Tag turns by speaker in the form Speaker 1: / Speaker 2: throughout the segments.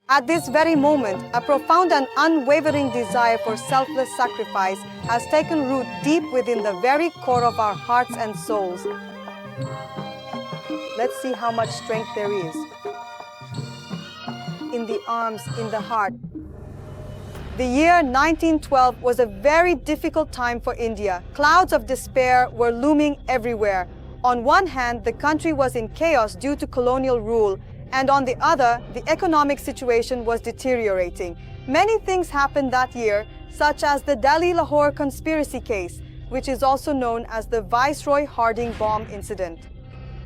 Speaker 1: At this very moment, a profound and unwavering desire for selfless sacrifice has taken root deep within the very core of our hearts and souls. Let's see how much strength there is in the arms, in the heart. The year 1912 was a very difficult time for India. Clouds of despair were looming everywhere. On one hand, the country was in chaos due to colonial rule, and on the other, the economic situation was deteriorating. Many things happened that year, such as the Delhi-Lahore conspiracy case, which is also known as the Viceroy Harding bomb incident.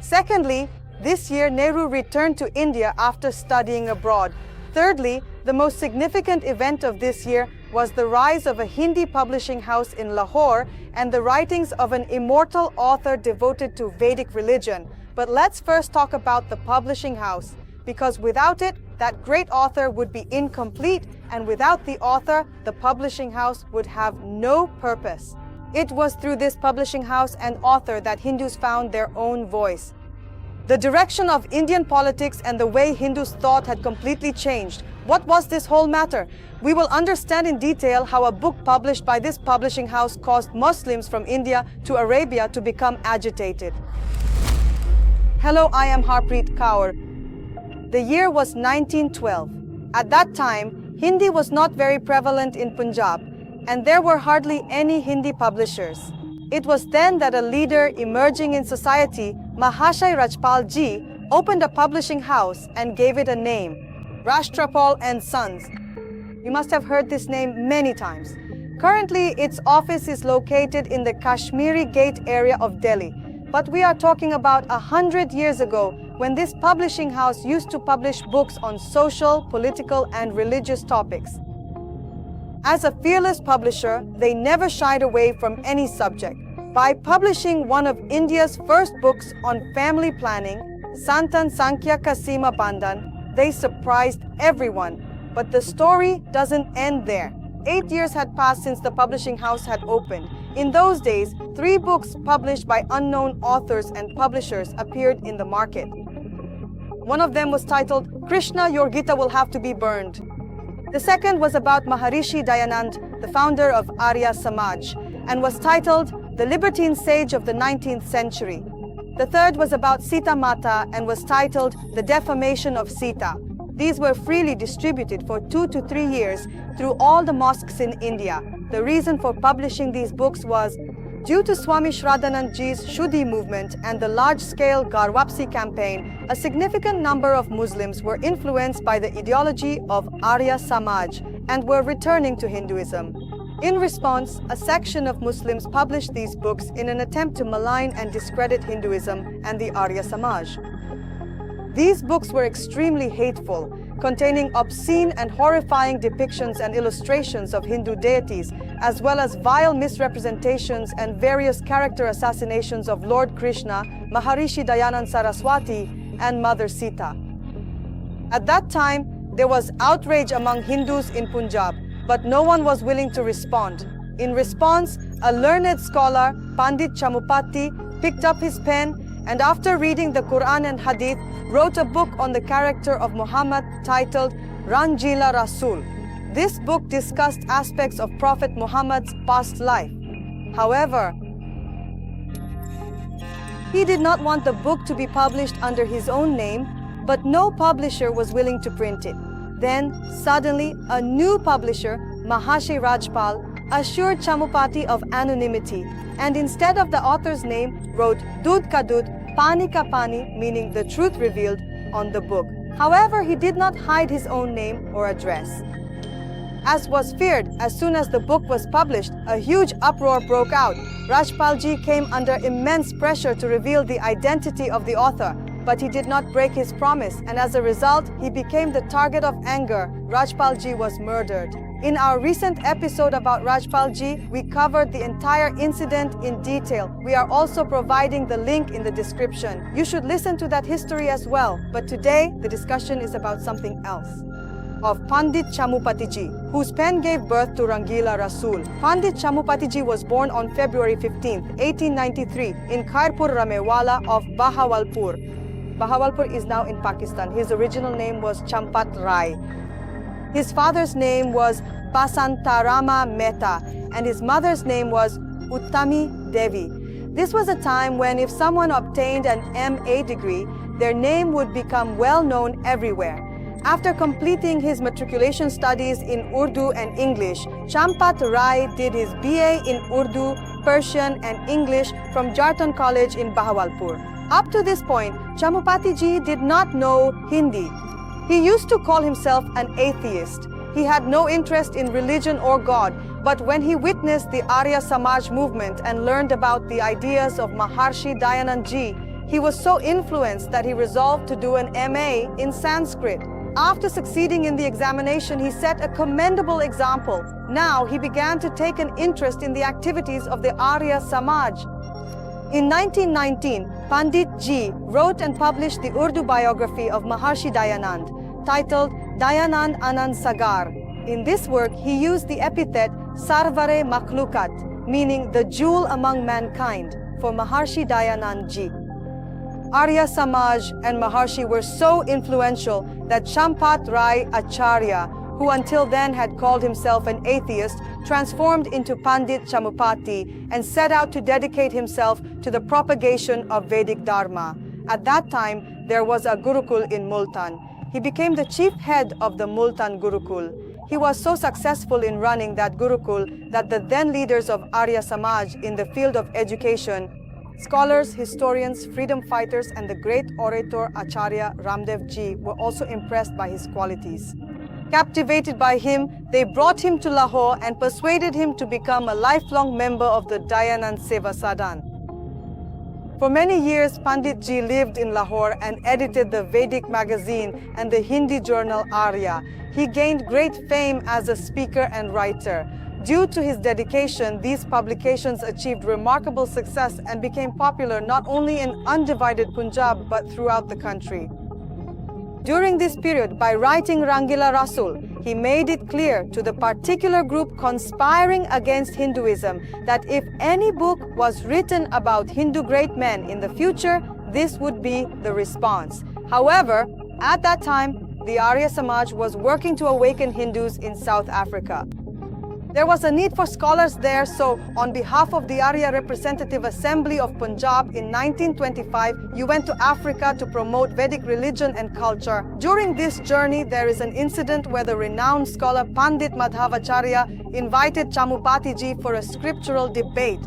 Speaker 1: Secondly, this year Nehru returned to India after studying abroad. Thirdly, the most significant event of this year was the rise of a Hindi publishing house in Lahore and the writings of an immortal author devoted to Vedic religion. But let's first talk about the publishing house, because without it, that great author would be incomplete, and without the author, the publishing house would have no purpose. It was through this publishing house and author that Hindus found their own voice. The direction of Indian politics and the way Hindus thought had completely changed. What was this whole matter? We will understand in detail how a book published by this publishing house caused Muslims from India to Arabia to become agitated. Hello, I am Harpreet Kaur. The year was 1912. At that time, Hindi was not very prevalent in Punjab, and there were hardly any Hindi publishers. It was then that a leader emerging in society, Mahashay Rajpal Ji, opened a publishing house and gave it a name, Rashtrapal and Sons. You must have heard this name many times. Currently, its office is located in the Kashmiri Gate area of Delhi. But we are talking about 100 years ago, when this publishing house used to publish books on social, political, and religious topics. As a fearless publisher, they never shied away from any subject. By publishing one of India's first books on family planning, Santan Sankhya Kasima Bandhan, they surprised everyone. But the story doesn't end there. 8 years had passed since the publishing house had opened. In those days, 3 books published by unknown authors and publishers appeared in the market. One of them was titled, Krishna, Your Gita Will Have to Be Burned. The second was about Maharishi Dayanand, the founder of AryaSamaj, and was titled, The Libertine Sage of the 19th Century. The third was about Sita Mata and was titled, The Defamation of Sita. These were freely distributed for 2 to 3 years through all the mosques in India. The reason for publishing these books was due to Swami Shraddhanand Ji's Shuddhi movement and the large-scale Garwapsi campaign, a significant number of Muslims were influenced by the ideology of AryaSamaj and were returning to Hinduism. In response, a section of Muslims published these books in an attempt to malign and discredit Hinduism and the AryaSamaj. These books were extremely hateful, containing obscene and horrifying depictions and illustrations of Hindu deities, as well as vile misrepresentations and various character assassinations of Lord Krishna, Maharishi Dayanand Saraswati, and Mother Sita. At that time, there was outrage among Hindus in Punjab, but no one was willing to respond. In response, a learned scholar, Pandit Chamupati, picked up his pen and after reading the Quran and Hadith, wrote a book on the character of Muhammad titled Ranjila Rasul. This book discussed aspects of Prophet Muhammad's past life. However, he did not want the book to be published under his own name, but no publisher was willing to print it. Then, suddenly, a new publisher, Mahashay Rajpal, assured Chamupati of anonymity, and instead of the author's name, wrote Dudh Ka Dudh, Pani Ka Pani, meaning the truth revealed, on the book. However, he did not hide his own name or address. As was feared, as soon as the book was published, a huge uproar broke out. Rajpalji came under immense pressure to reveal the identity of the author, but he did not break his promise, and as a result, he became the target of anger. Rajpalji was murdered. In our recent episode about Rajpalji, we covered the entire incident in detail. We are also providing the link in the description. You should listen to that history as well. But today, the discussion is about something else. Of Pandit Chamupati Ji, whose pen gave birth to Rangila Rasul. Pandit Chamupati Ji was born on February 15, 1893 in Khairpur Ramewala of Bahawalpur. Bahawalpur is now in Pakistan. His original name was Champat Rai. His father's name was Basantarama Mehta and his mother's name was Uttami Devi. This was a time when if someone obtained an MA degree, their name would become well known everywhere. After completing his matriculation studies in Urdu and English, Champat Rai did his BA in Urdu, Persian and English from Jarton College in Bahawalpur. Up to this point, Chamupati ji did not know Hindi. He used to call himself an atheist. He had no interest in religion or God, but when he witnessed the AryaSamaj movement and learned about the ideas of Maharshi Dayanand ji, he was so influenced that he resolved to do an MA in Sanskrit. After succeeding in the examination, he set a commendable example. Now he began to take an interest in the activities of the AryaSamaj. In 1919, Pandit ji wrote and published the Urdu biography of Maharshi Dayanand, titled Dayanand Anand Sagar. In this work, he used the epithet Sarvare Makhlukat, meaning the jewel among mankind, for Maharshi Dayanand ji. AryaSamaj and Maharshi were so influential that Champat Rai Acharya, who until then had called himself an atheist, transformed into Pandit Chamupati and set out to dedicate himself to the propagation of Vedic Dharma. At that time, there was a Gurukul in Multan. He became the chief head of the Multan Gurukul. He was so successful in running that Gurukul that the then leaders of AryaSamaj in the field of education, scholars, historians, freedom fighters, and the great orator Acharya Ramdev ji were also impressed by his qualities. Captivated by him, they brought him to Lahore and persuaded him to become a lifelong member of the Dayanand Seva Sadan. For many years, Pandit ji lived in Lahore and edited the Vedic magazine and the Hindi journal Arya. He gained great fame as a speaker and writer. Due to his dedication, these publications achieved remarkable success and became popular not only in undivided Punjab but throughout the country. During this period, by writing Rangila Rasul, he made it clear to the particular group conspiring against Hinduism that if any book was written about Hindu great men in the future, this would be the response. However, at that time, the AryaSamaj was working to awaken Hindus in South Africa. There was a need for scholars there, so on behalf of the Arya Representative Assembly of Punjab in 1925, you went to Africa to promote Vedic religion and culture. During this journey, there is an incident where the renowned scholar Pandit Madhavacharya invited Chamupati ji for a scriptural debate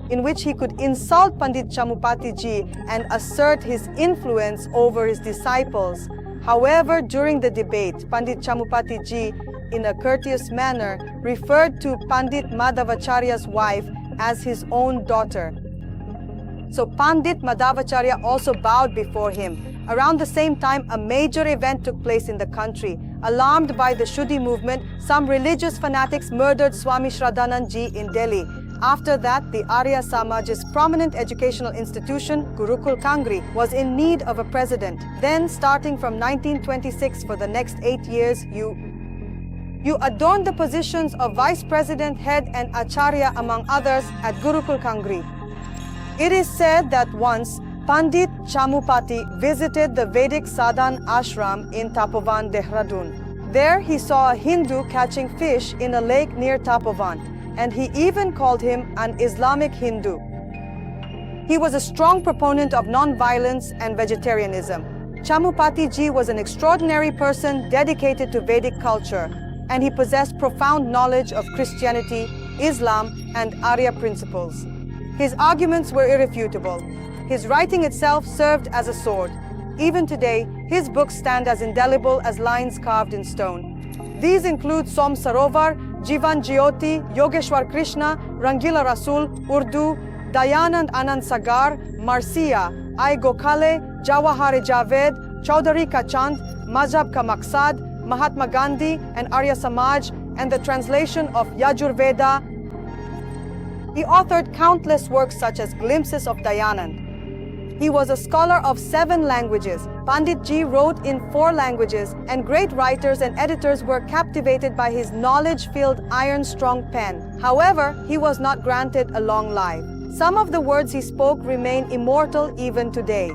Speaker 1: in which he could insult Pandit Chamupati ji and assert his influence over his disciples. However, during the debate, Pandit Chamupati ji, in a courteous manner, referred to Pandit Madhavacharya's wife as his own daughter. So Pandit Madhavacharya also bowed before him. Around the same time, a major event took place in the country. Alarmed by the Shuddhi movement, some religious fanatics murdered Swami Shraddhanand ji in Delhi. After that, the AryaSamaj's prominent educational institution, Gurukul Kangri, was in need of a president. Then, starting from 1926 for the next 8 years, you adorned the positions of vice president, head and acharya among others at Gurukul Kangri. It is said that once Pandit Chamupati visited the Vedic Sadhan ashram in Tapovan, Dehradun. There he saw a Hindu catching fish in a lake near Tapovan, and he even called him an Islamic Hindu. He was a strong proponent of non-violence and vegetarianism. Chamupati ji was an extraordinary person dedicated to Vedic culture, and he possessed profound knowledge of Christianity, Islam, and Arya principles. His arguments were irrefutable. His writing itself served as a sword. Even today, his books stand as indelible as lines carved in stone. These include Som Sarovar, Jivan Jyoti, Yogeshwar Krishna, Rangila Rasul, Urdu, Dayanand Anand Sagar, Marsiya, Ai Gokhale, Jawahar Javed, Chaudhary Ka Chand, Mazhab Ka Maqsad, Mahatma Gandhi, and AryaSamaj, and the translation of Yajurveda. He authored countless works such as Glimpses of Dayanand. He was a scholar of 7 languages. Pandit ji wrote in 4 languages, and great writers and editors were captivated by his knowledge-filled, iron-strong pen. However, he was not granted a long life. Some of the words he spoke remain immortal even today.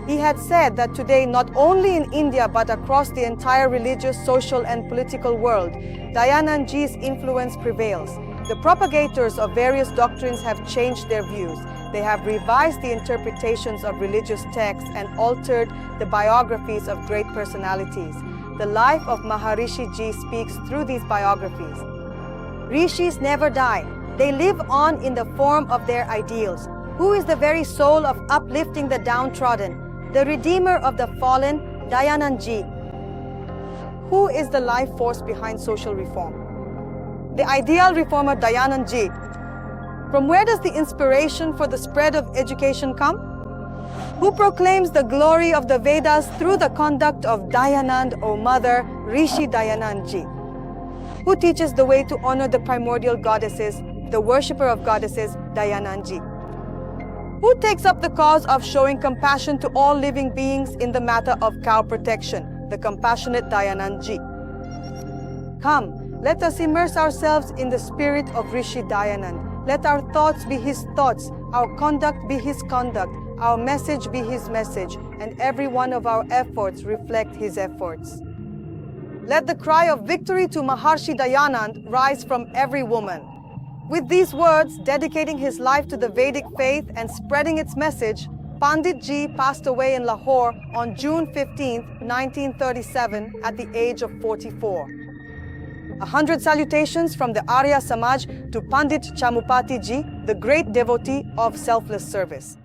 Speaker 1: He had said that today, not only in India but across the entire religious, social and political world, Dayanand Ji's influence prevails. The propagators of various doctrines have changed their views. They have revised the interpretations of religious texts and altered the biographies of great personalities. The life of Maharishi Ji speaks through these biographies. Rishis never die. They live on in the form of their ideals. Who is the very soul of uplifting the downtrodden? The redeemer of the fallen, Dayanand Ji. Who is the life force behind social reform? The ideal reformer Dayanand Ji. From where does the inspiration for the spread of education come? Who proclaims the glory of the Vedas through the conduct of Dayanand, O Mother, Rishi Dayanand Ji? Who teaches the way to honor the primordial goddesses, the worshipper of goddesses, Dayanand Ji? Who takes up the cause of showing compassion to all living beings in the matter of cow protection, the compassionate Dayanand Ji? Come, let us immerse ourselves in the spirit of Rishi Dayanand. Let our thoughts be his thoughts, our conduct be his conduct, our message be his message, and every one of our efforts reflect his efforts. Let the cry of victory to Maharshi Dayanand rise from every woman. With these words, dedicating his life to the Vedic faith and spreading its message, Pandit Ji passed away in Lahore on June 15, 1937, at the age of 44. 100 salutations from the AryaSamaj to Pandit Chamupati Ji, the great devotee of selfless service.